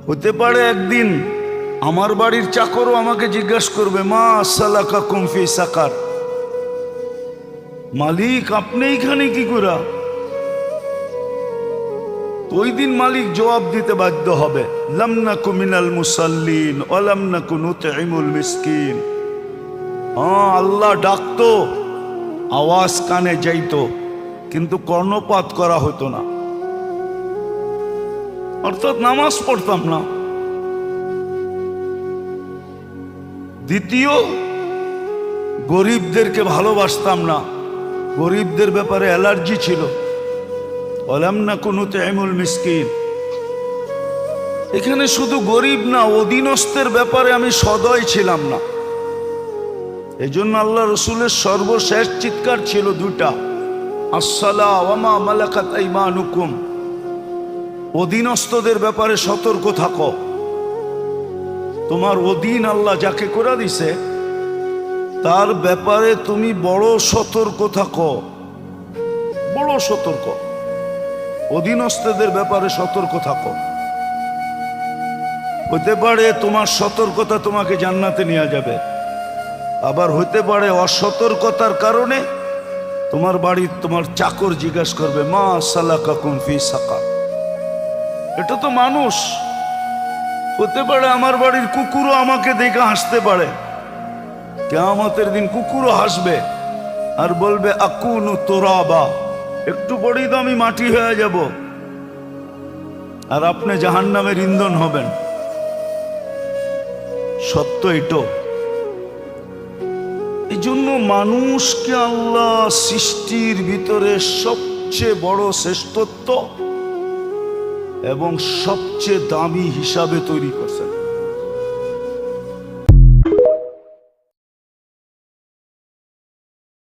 হতে পারে একদিন আমার বাড়ির চাকরও আমাকে জিজ্ঞাসা করবে, মা সালাকাকুম ফি সাকার, মালিক আপনি এখানে কি করা? ওই দিন মালিক জবাব দিতে বাধ্য হবে, লাম নাকু মিনাল মুসাল্লিন ওয়া লাম নাকু নুতঈমুল মিসকিন। হ্যাঁ, আল্লাহ ডাকতো, আওয়াজ কানে যাইতো, কিন্তু কর্ণপাত করা হতো না, অর্থাৎ নামাজ পড়তাম না। দ্বিতীয়, গরিবদেরকে ভালোবাসতাম না, গরিবদের ব্যাপারে অ্যালার্জি ছিল। ওয়ালাম নাকু নুতঈমুল মিসকিন, এখানে শুধু গরিব না, অধীনস্থের ব্যাপারে আমি সদয় ছিলাম না। এই জন্য আল্লাহ রসুলের সর্বশেষ চিৎকার ছিল দুটা, আসসালা ওয়া মা মালাকাত আইমানুকুম, অধীনস্থদের ব্যাপারে সতর্ক থাকো। তোমার অধীন আল্লাহ যাকে করে দিছে তার ব্যাপারে তুমি বড় সতর্ক থাকো, বড় সতর্ক, অধীনস্থদের ব্যাপারে সতর্ক থাকো। হতে পারে তোমার সতর্কতা তোমাকে জান্নাতে নিয়ে যাবে, আবার হতে পারে অসতর্কতার কারণে তোমার বাড়ির তোমার চাকর জিজ্ঞাসা করবে, মা সালাকাকুম ফি সাকার। এটা তো মানুষ। হতে পারে আমার বাড়ির কুকুরও আমাকে দেখে হাসতে পারে, কিয়ামতের দিন কুকুরও হাসবে আর বলবে, আকুনু তুরাবা, একটু পরেই তো আমি মাটি হয়ে যাব আর আপনি জাহান্নামের ইন্ধন হবেন। সত্য এটো। এই জন্য মানুষকে আল্লাহ সৃষ্টির ভিতরে সবচেয়ে বড় শ্রেষ্ঠত্ব এবং সবচেয়ে দামি হিসাবে তৈরি করছেন।